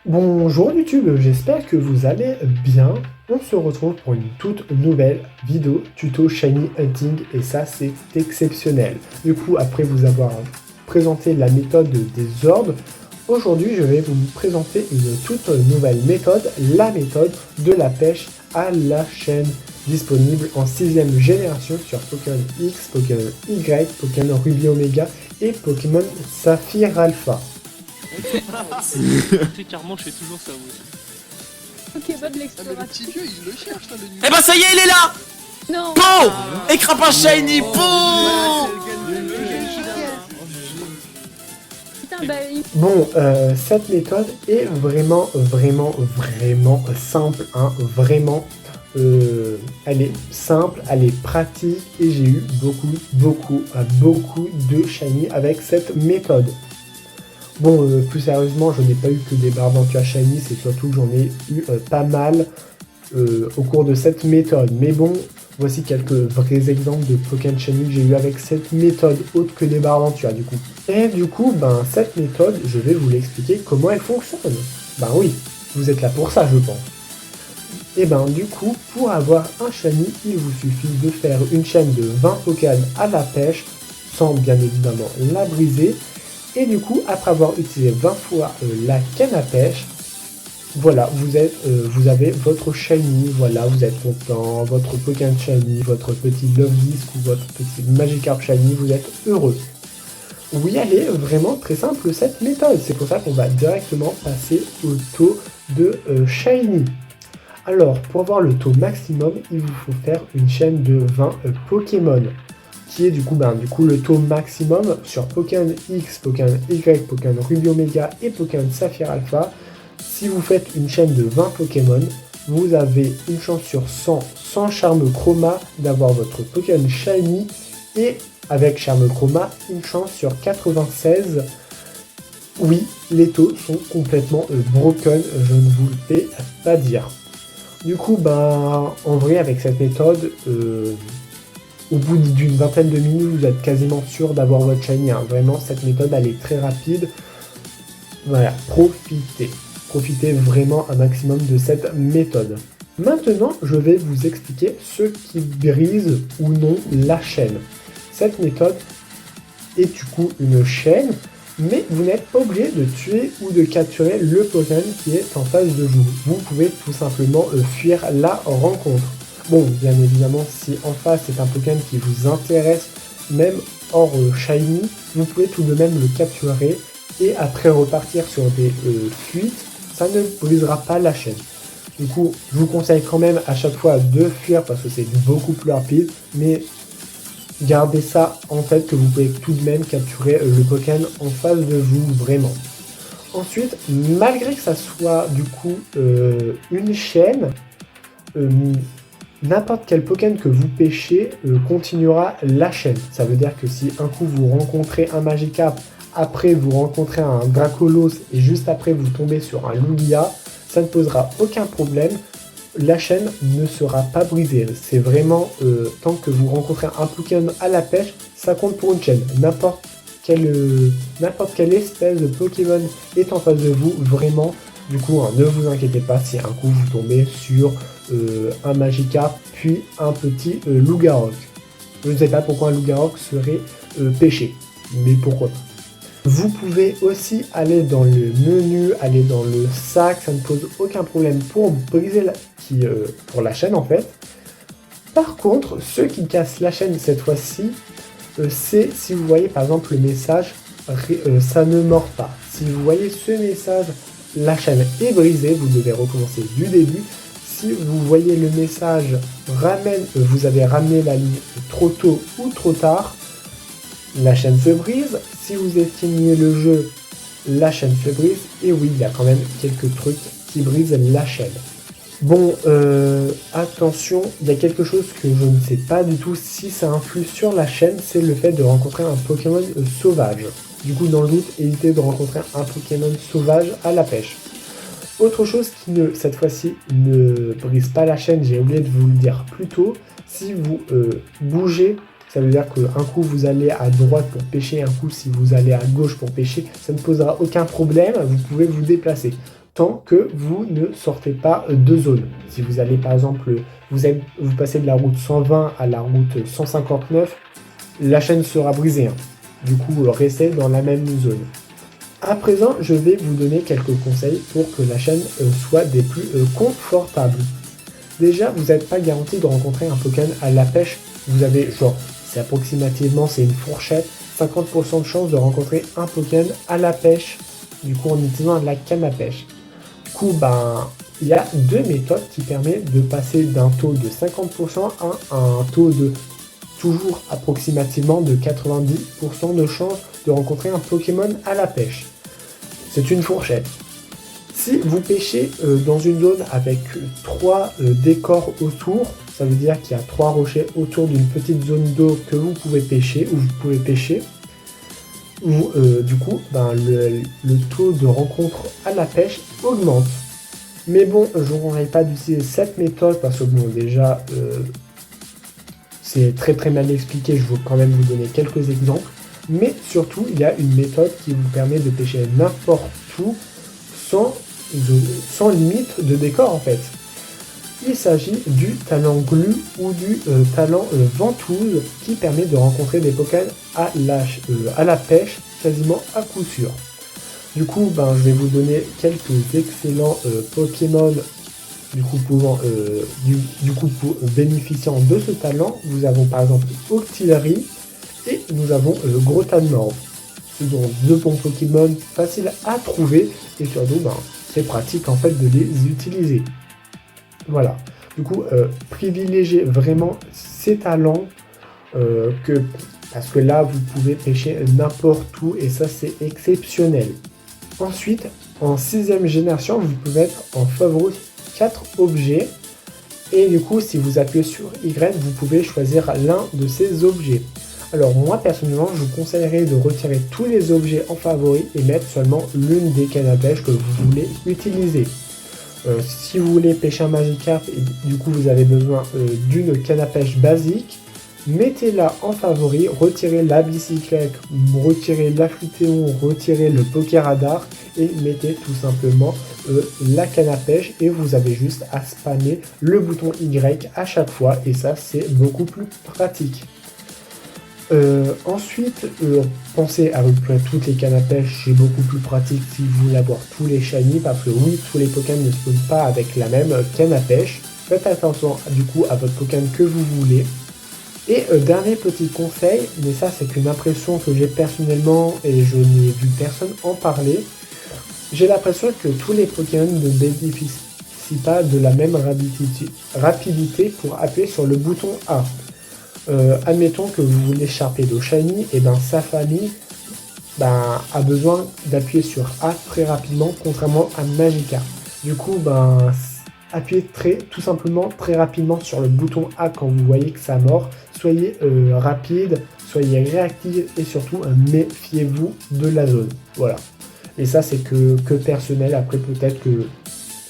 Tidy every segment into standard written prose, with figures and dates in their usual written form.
Bonjour YouTube, j'espère que vous allez bien. On se retrouve pour une toute nouvelle vidéo tuto Shiny Hunting et ça c'est exceptionnel. Du coup, après vous avoir présenté la méthode des ordres, aujourd'hui je vais vous présenter une toute nouvelle méthode, la méthode de la pêche à la chaîne, disponible en 6ème génération sur Pokémon X, Pokémon Y, Pokémon Ruby Omega et Pokémon Saphir Alpha. Très clairement, je fais toujours ça, oui. Pokémon de Ah mais le l'exploration. petit vieux il le cherche là le numéro. Eh ben ça y est, il est là. Non. Pou Écrapin shiny, pou Putain, bah il... Bon, cette méthode est vraiment simple, hein, vraiment, elle est simple, elle est pratique et j'ai eu beaucoup de shiny avec cette méthode. Bon, plus sérieusement, je n'ai pas eu que des Barbantua shiny, c'est surtout que j'en ai eu pas mal au cours de cette méthode. Mais bon, voici quelques vrais exemples de Pokémon shiny que j'ai eu avec cette méthode, autre que des Barbantua du coup. Et du coup, ben cette méthode, je vais vous l'expliquer comment elle fonctionne. Ben oui, vous êtes là pour ça, je pense. Et ben du coup, pour avoir un shiny, il vous suffit de faire une chaîne de 20 Pokémon à la pêche, sans bien évidemment la briser. Et du coup, après avoir utilisé 20 fois la canne à pêche, voilà, vous avez votre shiny, voilà, vous êtes content, votre Pokémon shiny, votre petit Love Disc ou votre petit Magikarp shiny, vous êtes heureux. Oui, elle est vraiment très simple cette méthode, c'est pour ça qu'on va directement passer au taux de shiny. Alors, pour avoir le taux maximum, il vous faut faire une chaîne de 20 Pokémon. Qui est du coup le taux maximum sur Pokémon X, Pokémon Y, Pokémon Ruby Omega et Pokémon Saphir Alpha. Si vous faites une chaîne de 20 Pokémon, vous avez une chance sur 100 sans Charme Chroma d'avoir votre Pokémon Shiny et avec Charme Chroma, une chance sur 96. Oui, les taux sont complètement broken, je ne vous le fais pas dire. Du coup, en vrai, avec cette méthode, au bout d'une vingtaine de minutes, vous êtes quasiment sûr d'avoir votre shiny. Hein. Vraiment, cette méthode, elle est très rapide. Voilà, profitez. Profitez vraiment un maximum de cette méthode. Maintenant, je vais vous expliquer ce qui brise ou non la chaîne. Cette méthode est du coup une chaîne, mais vous n'êtes pas obligé de tuer ou de capturer le Pokémon qui est en face de vous. Vous pouvez tout simplement fuir la rencontre. Bon, bien évidemment, si en face c'est un Pokémon qui vous intéresse, même hors shiny, vous pouvez tout de même le capturer et après repartir sur des fuites, ça ne brisera pas la chaîne. Du coup, je vous conseille quand même à chaque fois de fuir parce que c'est beaucoup plus rapide, mais gardez ça en tête que vous pouvez tout de même capturer le Pokémon en face de vous, vraiment. Ensuite, malgré que ça soit du coup une chaîne, n'importe quel Pokémon que vous pêchez continuera la chaîne. Ça veut dire que si un coup vous rencontrez un Magikarp, après vous rencontrez un Dracolos et juste après vous tombez sur un Lugia, ça ne posera aucun problème. La chaîne ne sera pas brisée. C'est vraiment tant que vous rencontrez un Pokémon à la pêche, ça compte pour une chaîne. N'importe quelle espèce de Pokémon est en face de vous, vraiment. Du coup, ne vous inquiétez pas si un coup vous tombez sur un Magikarp puis un petit Lougarok. Je ne sais pas pourquoi un Lougarok serait pêché, mais pourquoi pas. Vous pouvez aussi aller dans le menu, aller dans le sac, ça ne pose aucun problème pour briser pour la chaîne en fait. Par contre, ce qui casse la chaîne cette fois-ci, c'est si vous voyez par exemple le message ça ne mord pas. Si vous voyez ce message, la chaîne est brisée, vous devez recommencer du début. Si vous voyez le message vous avez ramené la ligne trop tôt ou trop tard, la chaîne se brise. Si vous éteignez le jeu, la chaîne se brise. Et oui, il y a quand même quelques trucs qui brisent la chaîne. Bon, attention, il y a quelque chose que je ne sais pas du tout si ça influe sur la chaîne, c'est le fait de rencontrer un Pokémon sauvage. Du coup, dans le doute, évitez de rencontrer un Pokémon sauvage à la pêche. Autre chose qui cette fois-ci ne brise pas la chaîne, j'ai oublié de vous le dire plus tôt, si vous bougez, ça veut dire qu'un coup vous allez à droite pour pêcher, un coup si vous allez à gauche pour pêcher, ça ne posera aucun problème, vous pouvez vous déplacer. tant que vous ne sortez pas de zone. Si vous allez par exemple, vous passez de la route 120 à la route 159, la chaîne sera brisée. Du coup, restez dans la même zone. À présent, je vais vous donner quelques conseils pour que la chaîne soit des plus confortables. Déjà, vous n'êtes pas garanti de rencontrer un Pokémon à la pêche. Vous avez c'est approximativement, c'est une fourchette, 50% de chance de rencontrer un Pokémon à la pêche, du coup en utilisant la canne à pêche. Du coup, il y a deux méthodes qui permettent de passer d'un taux de 50% à un taux de toujours approximativement de 90% de chance de rencontrer un Pokémon à la pêche. C'est une fourchette. Si vous pêchez dans une zone avec 3 décors autour, ça veut dire qu'il y a 3 rochers autour d'une petite zone d'eau que vous pouvez pêcher, ou vous pouvez pêcher, du coup, le taux de rencontre à la pêche augmente. Mais bon, je ne vous conseille pas d'utiliser cette méthode parce que bon, déjà, c'est très très mal expliqué, je vais quand même vous donner quelques exemples. Mais surtout, il y a une méthode qui vous permet de pêcher n'importe où sans limite de décor en fait. Il s'agit du talent glue ou du talent ventouse qui permet de rencontrer des Pokémon à la pêche quasiment à coup sûr. Du coup, je vais vous donner quelques excellents Pokémon pour bénéficiant de ce talent. Nous avons par exemple Octillery et nous avons Grotanmorph. Ce sont deux bons Pokémon faciles à trouver et surtout c'est pratique en fait de les utiliser. Voilà. Du coup, privilégiez vraiment ces talents parce que là vous pouvez pêcher n'importe où et ça c'est exceptionnel. Ensuite, en 6ème génération, vous pouvez être en favori 4 objets. Et du coup, si vous appuyez sur Y, vous pouvez choisir l'un de ces objets. Alors moi, personnellement, je vous conseillerais de retirer tous les objets en favori et mettre seulement l'une des cannes à pêche que vous voulez utiliser. Si vous voulez pêcher un Magikarp, et du coup vous avez besoin d'une canne à pêche basique, mettez-la en favori, retirez la bicyclette, retirez l'afflutéon, retirez le Pokéradar et mettez tout simplement la canne à pêche et vous avez juste à spammer le bouton Y à chaque fois et ça c'est beaucoup plus pratique. Ensuite, pensez à récupérer toutes les cannes à pêche, c'est beaucoup plus pratique si vous voulez avoir tous les shiny parce que oui, tous les Pokémon ne spawnent pas avec la même canne à pêche. Faites attention du coup à votre Pokémon que vous voulez. Et dernier petit conseil, mais ça c'est qu'une impression que j'ai personnellement et je n'ai vu personne en parler. J'ai l'impression que tous les Pokémon ne bénéficient pas de la même rapidité pour appuyer sur le bouton A. Admettons que vous voulez charper d'eau shiny, et sa famille a besoin d'appuyer sur A très rapidement, contrairement à Magikarp. Du coup, appuyez tout simplement très rapidement sur le bouton A quand vous voyez que ça mord. Soyez rapide, soyez réactif et surtout méfiez-vous de la zone. Voilà. Et ça c'est que personnel, après peut-être que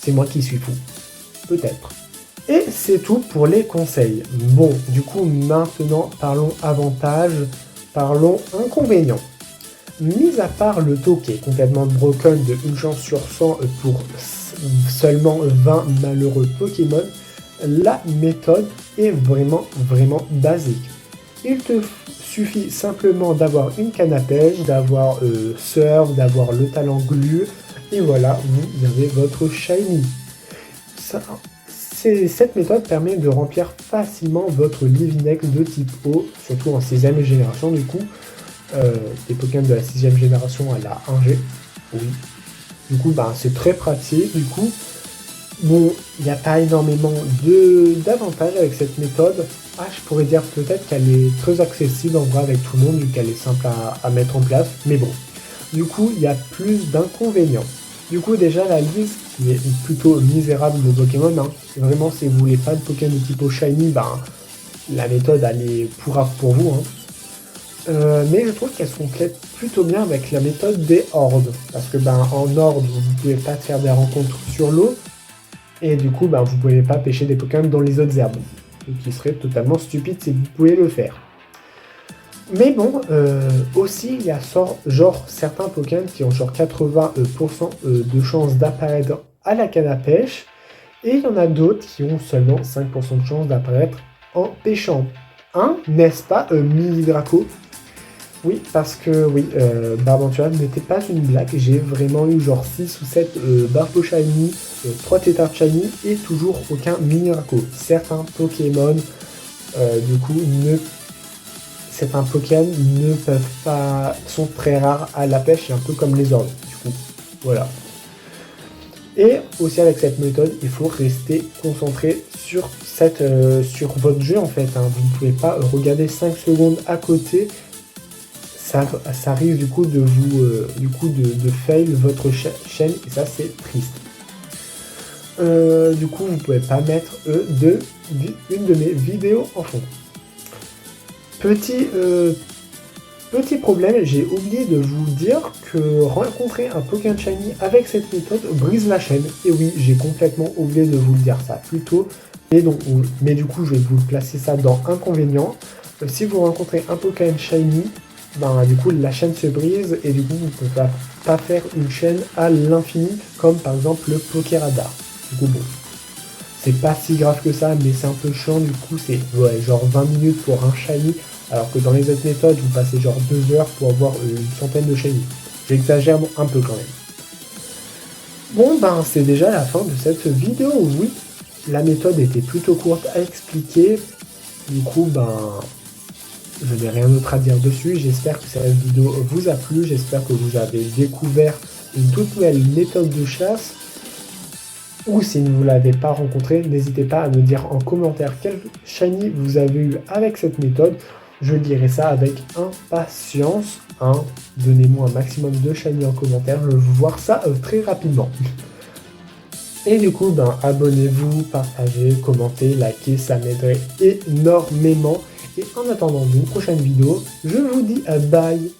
c'est moi qui suis fou. Peut-être. Et c'est tout pour les conseils. Bon, du coup, maintenant, parlons avantages, parlons inconvénients. Mis à part le taux qui est complètement broken de 1 chance sur 100 pour seulement 20 malheureux Pokémon, la méthode est vraiment basique. Il te suffit simplement d'avoir une canne à pêche, d'avoir Surf, d'avoir le talent glue, et voilà, vous avez votre shiny. Cette méthode permet de remplir facilement votre Livinex de type eau, surtout en 6ème génération du coup. Les Pokémon de la 6ème génération à la 1G. Oui. Du coup, c'est très pratique. Du coup, bon, il n'y a pas énormément d'avantages avec cette méthode. Je pourrais dire peut-être qu'elle est très accessible en vrai avec tout le monde, vu qu'elle est simple à mettre en place. Mais bon, du coup, il y a plus d'inconvénients. Du coup, déjà, la liste qui est plutôt misérable de Pokémon. Vraiment, si vous voulez pas de Pokémon de type shiny, la méthode, elle est pourrave pour vous. Mais je trouve qu'elle se complète plutôt bien avec la méthode des hordes. Parce que en horde, vous ne pouvez pas faire des rencontres sur l'eau. Et du coup, vous ne pouvez pas pêcher des Pokémon dans les autres herbes. Ce qui serait totalement stupide si vous pouvez le faire. Mais bon, aussi, il y a genre certains Pokémon qui ont genre 80% de chances d'apparaître à la canne à pêche. Et il y en a d'autres qui ont seulement 5% de chance d'apparaître en pêchant. Hein, n'est-ce pas, Mini Draco? Oui, parce que oui, Barbantua n'était pas une blague. J'ai vraiment eu genre 6 ou 7 Barbo Shiny, 3 Tétards Shiny et toujours aucun Mini Draco. Certains Pokémon, du coup, certains Pokémon ne peuvent pas, sont très rares à la pêche, un peu comme les ordres. Du coup, voilà. Et aussi avec cette méthode, il faut rester concentré sur votre jeu en fait. Hein. Vous ne pouvez pas regarder 5 secondes à côté. Ça risque du coup de vous de fail votre chaîne et ça c'est triste. Du coup, vous pouvez pas mettre une de mes vidéos en fond. Petit problème, j'ai oublié de vous dire que rencontrer un Pokémon Shiny avec cette méthode brise la chaîne. Et oui, j'ai complètement oublié de vous le dire ça plus tôt. Mais du coup, je vais vous placer ça dans inconvénient. Si vous rencontrez un Pokémon Shiny, du coup, la chaîne se brise et du coup, vous ne pouvez pas faire une chaîne à l'infini comme par exemple le Pokéradar. Du coup, bon. C'est pas si grave que ça, mais c'est un peu chiant, du coup c'est genre 20 minutes pour un shiny, alors que dans les autres méthodes, vous passez genre 2 heures pour avoir une centaine de shiny. J'exagère un peu quand même. Bon c'est déjà la fin de cette vidéo, oui. La méthode était plutôt courte à expliquer, du coup je n'ai rien d'autre à dire dessus. J'espère que cette vidéo vous a plu, j'espère que vous avez découvert une toute nouvelle méthode de chasse. Ou si vous ne l'avez pas rencontré, n'hésitez pas à me dire en commentaire quel shiny vous avez eu avec cette méthode. Je dirai ça avec impatience. Hein. Donnez-moi un maximum de shiny en commentaire, je veux voir ça très rapidement. Et du coup, abonnez-vous, partagez, commentez, likez, ça m'aiderait énormément. Et en attendant une prochaine vidéo, je vous dis bye.